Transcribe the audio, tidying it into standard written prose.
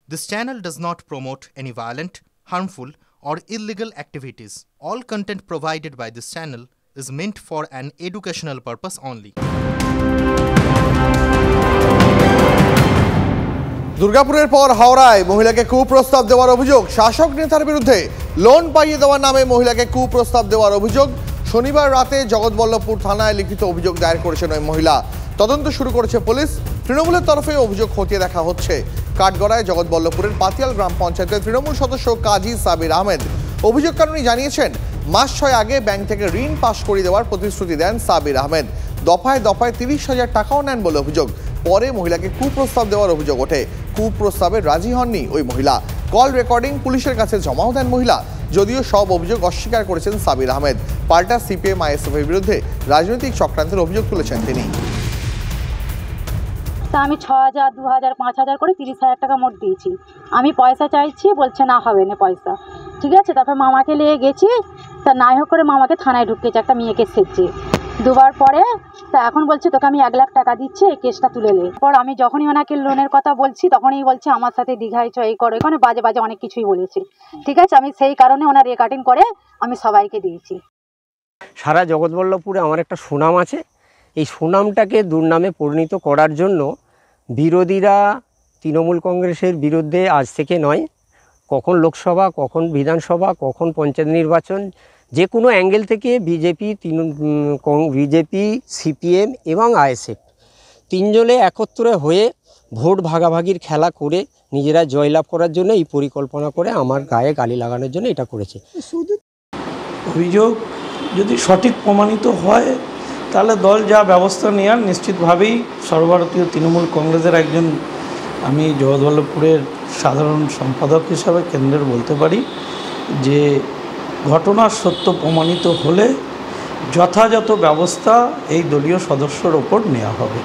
This channel does not promote any violent, harmful, or illegal activities. All content provided by this channel is meant for an educational purpose only. দুর্গাপুরের পর হাওড়ায় মহিলাকে কুপ্রস্তাব দেওয়ার অভিযোগ। শাসক নেতার বিরুদ্ধে লোন পাইয়ে দেওয়ার নামে মহিলাকে কুপ্রস্তাব দেওয়ার অভিযোগ। শনিবার রাতে জগৎবল্লভপুর থানায় লিখিত অভিযোগ দায়ের করেছেন ওই মহিলা। তদন্ত শুরু করেছে পুলিশ। তৃণমূলের তরফে অভিযোগ খতিয়ে দেখা হচ্ছে। কাঠগড়ায় জগৎবল্লভপুরের পাতিয়াল গ্রাম পঞ্চায়েতের তৃণমূল সদস্য কাজী সাবির আহমেদ অভিযোগকারণী জানিয়েছেন, মাস 6 আগে ব্যাংক থেকে ঋণ পাশ করিয়ে দেওয়ার প্রতিশ্রুতি দেন সাবির আহমেদ। দফায় দফায় 30,000 টাকাও নেন বলে অভিযোগ। পরে মহিলাকে কুপ্রস্তাব দেওয়ার অভিযোগ ওঠে। কুপ্রস্তাবে রাজি হননি ওই মহিলা। কল রেকর্ডিং পুলিশের কাছে জমাও দেন মহিলা। যদিও সব অভিযোগ অস্বীকার করেছেন সাবির আহমেদ। পাল্টা সিপিএম আইএসএফের বিরুদ্ধে রাজনৈতিক চক্রান্তের অভিযোগ তুলেছেন তিনি। তা আমি 6,000, 2,000, 5,000 করে 30,000 টাকা মোট দিয়েছি। আমি পয়সা চাইছি, বলছে না হবে না পয়সা। ঠিক আছে, তারপর মামাকে নিয়ে গেছি, তা নাই হোক করে মামাকে থানায় ঢুকিয়েছে একটা মেয়েকে সেজছে। দুবার পরে তা এখন বলছে তোকে আমি 1 লাখ টাকা দিচ্ছি, এই কেসটা তুলে নে। পর আমি যখনই ওনাকে লোনের কথা বলছি তখনই বলছে আমার সাথে দীঘায় চ এই করো, এখানে বাজে বাজে অনেক কিছুই বলেছে। ঠিক আছে, আমি সেই কারণে ওনার রেকর্ডিং করে আমি সবাইকে দিয়েছি। সারা জগৎবল্লভপুরে আমার একটা সুনাম আছে। এই সুনামটাকে দুর্নামে পরিণত করার জন্য বিরোধীরা তৃণমূল কংগ্রেসের বিরুদ্ধে আজ থেকে নয়, কখন লোকসভা, কখন বিধানসভা, কখন পঞ্চায়েত নির্বাচন, যে কোনো অ্যাঙ্গেল থেকে বিজেপি, সিপিএম এবং আইএসএফ তিনজনে একত্রে হয়ে ভোট ভাগাভাগির খেলা করে নিজেরা জয়লাভ করার জন্য এই পরিকল্পনা করে আমার গায়ে গালি লাগানোর জন্য এটা করেছে। অভিযোগ যদি সঠিক প্রমাণিত হয় তাহলে দল যা ব্যবস্থা নেওয়ার নিশ্চিতভাবেই সর্বভারতীয় তৃণমূল কংগ্রেসের একজন আমি জগৎবল্লভপুরের সাধারণ সম্পাদক হিসাবে কেন্দ্রের বলতে পারি যে ঘটনার সত্য প্রমাণিত হলে যথাযথ ব্যবস্থা এই দলীয় সদস্যর ওপর নেওয়া হবে।